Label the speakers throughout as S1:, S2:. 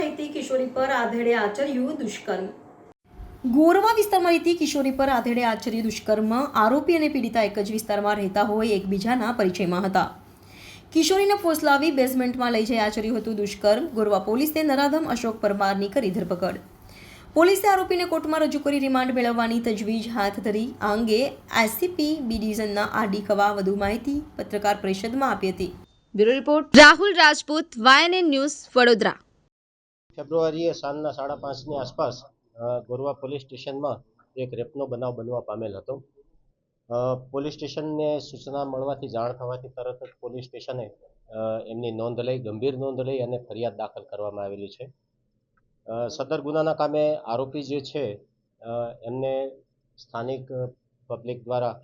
S1: રહેતી કિશોરી પર આધેડે આચર્યું દુષ્કર્મ. ગોરવા વિસ્તારમાં રહેતી કિશોરી પર આધેડે આચર્યું દુષ્કર્મ. આરોપી અને પીડિતા એક જ વિસ્તારમાં રહેતા હોય એકબીજાના પરિચયમાં હતા. કિશોરીને ફોસલાવી બેઝમેન્ટમાં લઈ જઈ આચર્યું હતું દુષ્કર્મ. ગોરવા પોલીસે નરાધમ અશોક પરમારની કરી ધરપકડ. પોલીસે આરોપીને કોર્ટમાં રજૂ કરી રિમાન્ડ મેળવવાની તજવીજ હાથ ધરી. આ અંગે એસસીપી બી ડિવિઝનના આરડી ખવા વધુ માહિતી પત્રકાર પરિષદમાં આપી હતી.
S2: Bureau report Rahul Rajput, YNN news, Vadodara.
S3: ફેબ્રુઆરીએ સાંજના 5:30ની આસપાસ ગોરવા પોલીસ સ્ટેશનમાં એક રેપનો બનાવ બનવા પામેલ હતો. પોલીસ સ્ટેશનને સૂચના મળવાથી જાણ થવાથી તરત જ પોલીસ સ્ટેશને એમની નોંધ લઈ, ગંભીર નોંધ લઈ અને ફરિયાદ દાખલ કરવામાં આવેલી છે. સદર ગુનાના કામે આરોપી જે છે એમને સ્થાનિક પબ્લિક દ્વારા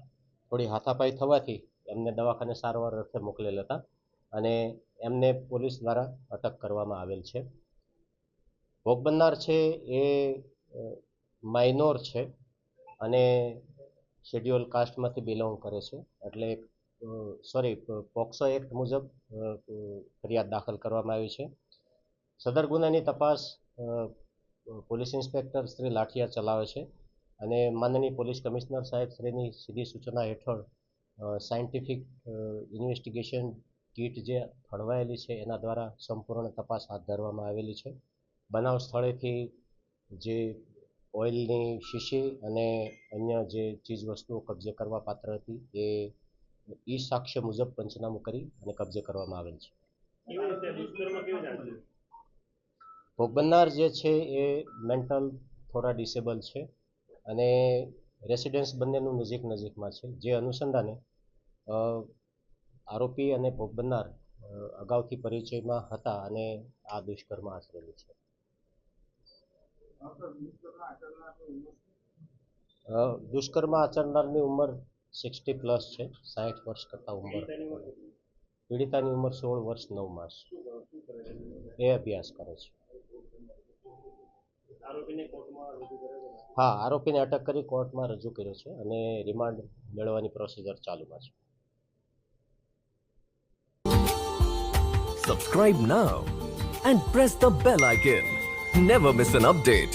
S3: થોડી હાથાપાઈ થવાથી એમને દવાખાને સારવાર અર્થે મોકલેલ હતા અને એમને પોલીસ દ્વારા અટક કરવામાં આવેલ છે. ભોગ બનનાર છે એ માઇનોર છે અને શેડ્યુલ કાસ્ટમાંથી બિલોંગ કરે છે, એટલે પોક્સો એક્ટ મુજબ ફરિયાદ દાખલ કરવામાં આવી છે. સદર ગુનાની તપાસ પોલીસ ઇન્સ્પેક્ટર શ્રી લાઠિયા ચલાવે છે અને માનનીય પોલીસ કમિશનર સાહેબ શ્રીની સીધી સૂચના હેઠળ સાયન્ટિફિક ઇન્વેસ્ટિગેશન કીટ જે ફળવાયેલી છે એના દ્વારા સંપૂર્ણ તપાસ હાથ ધરવામાં આવેલી છે. બનાવ સ્થળેથી જે ઓઇલની શીશી અને અન્ય જે ચીજ વસ્તુઓ કબજે કરવા પાત્ર હતી એ ઈ સાક્ષ્ય મુજબ પંચનામું કરી અને કબજે કરવામાં આવેલ છે. ભોગ બનનાર જે છે એ મેન્ટલ થોડા ડિસેબલ છે અને રેસિડેન્સ બંનેનું નજીકમાં છે, જે અનુસંધાને આરોપી અને ભોગ બનનાર અગાઉથી પરિચયમાં હતા અને આ દુષ્કર્મ આચરેલું છે. દુષ્કર્મ આચરનારની ઉંમર 60+ છે, 60 વર્ષ કરતાં ઉંમર. પીડિતાની ઉંમર 16 વર્ષ 9 માસ. એ અભ્યાસ કરે છે. હા, આરોપીને અટક કરી કોર્ટમાં રજૂ કર્યો છે અને રિમાન્ડ મેળવવાની પ્રોસિજર ચાલુમાં છે.
S4: Subscribe now and press the bell icon. Never miss an update.